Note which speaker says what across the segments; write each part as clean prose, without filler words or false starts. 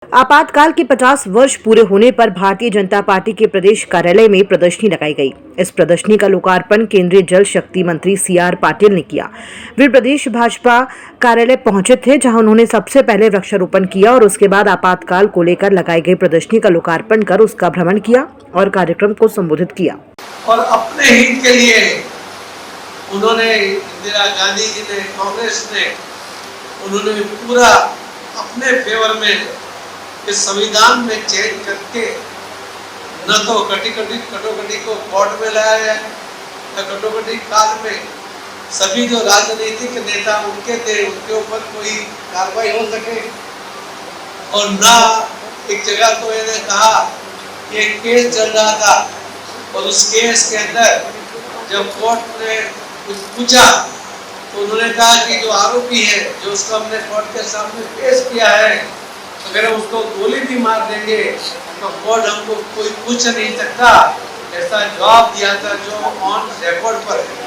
Speaker 1: आपातकाल के 50 वर्ष पूरे होने पर भारतीय जनता पार्टी के प्रदेश कार्यालय में प्रदर्शनी लगाई गई। इस प्रदर्शनी का लोकार्पण केंद्रीय जल शक्ति मंत्री सीआर पाटिल ने किया। वे प्रदेश भाजपा कार्यालय पहुंचे थे, जहां उन्होंने सबसे पहले वृक्षारोपण किया और उसके बाद आपातकाल को लेकर लगाई गई प्रदर्शनी का लोकार्पण कर उसका भ्रमण किया और कार्यक्रम को संबोधित किया।
Speaker 2: और अपने हित के लिए उन्होंने, इंदिरा गांधी जी ने, कांग्रेस ने, उन्होंने पूरा अपने फेवर में इस संविधान में चेंज करके न तो कटोकटी को कोर्ट में लाया है, न कटोकटी काल में सभी जो राजनीतिक नेता उनके थे उनके ऊपर कोई कार्रवाई हो सके, और ना एक जगह तो इन्होंने कहा कि एक केस चल रहा था और उस केस के अंदर जब कोर्ट ने कुछ पूछा तो उन्होंने कहा कि जो आरोपी है, जो उसको हमने कोर्ट के सामने पेश किया है, अगर हम उसको गोली भी मार देंगे तो कोर्ट हमको कोई पूछ नहीं सकता, ऐसा जवाब दिया था जो ऑन रिकॉर्ड पर है।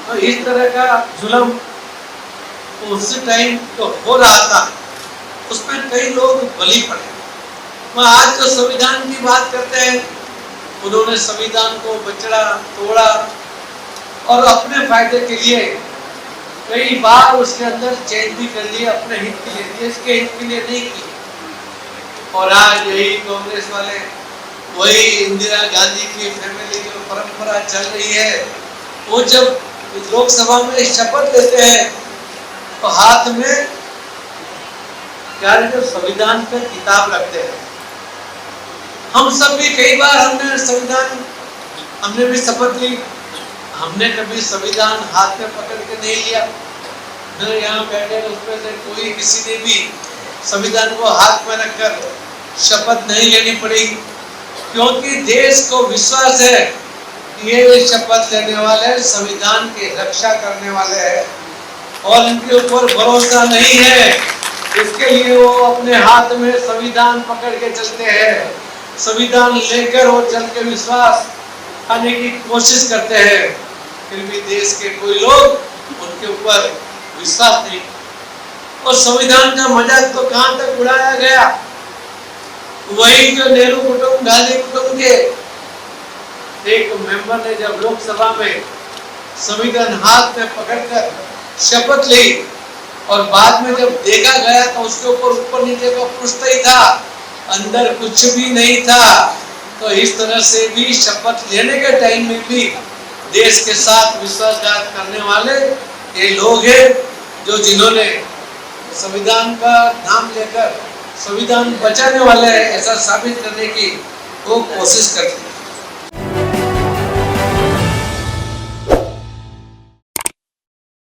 Speaker 2: तो इस तरह का जुल्म उस टाइम तो हो रहा था, उसमें कई लोग बलि पड़े। वह आज जो संविधान की बात करते हैं, उन्होंने संविधान को बचड़ा तोड़ा और अपने फायदे के लिए कई बार उसके अंदर चेंज भी कर लिए, अपने हित के लिए, देश के हित के लिए नहीं की। और आज यही कांग्रेस वाले, वही इंदिरा गांधी की फैमिली जो परंपरा चल रही है, वो जब लोकसभा में शपथ लेते हैं तो हाथ में क्या संविधान का किताब रखते हैं। हम सब भी कई बार हमने भी शपथ ली, हमने कभी संविधान हाथ में पकड़ के नहीं लिया। मेरे यहाँ बैठे उसमें से कोई किसी ने भी संविधान को हाथ में रखकर शपथ नहीं लेनी पड़ी, क्योंकि देश को विश्वास है कि ये शपथ लेने वाले संविधान की रक्षा करने वाले हैं और इनके ऊपर भरोसा नहीं है, इसके लिए वो अपने हाथ में संविधान पकड़ के चलते हैं। संविधान लेकर वो चल के विश्वास आने की कोशिश करते हैं, फिर भी देश के कोई लोग उनके ऊपर विश्वास नहीं। और संविधान का मजाक तो कहां तक उड़ाया गया, वही जो नेहरू कुटुंब, गांधी कुटुंब के एक मेंबर ने जब लोकसभा में संविधान हाथ में पकड़कर शपथ ली और बाद में जब देखा गया तो उसके ऊपर नीचे का पृष्ठ ही था, अंदर कुछ भी नहीं था। तो इस तरह से भी शपथ लेने के टाइम में भी देश के साथ विश्वासघात करने वाले ये लोग हैं, जो जिन्होंने संविधान का नाम लेकर संविधान बचाने वाले हैं ऐसा साबित करने की वो कोशिश करते हैं।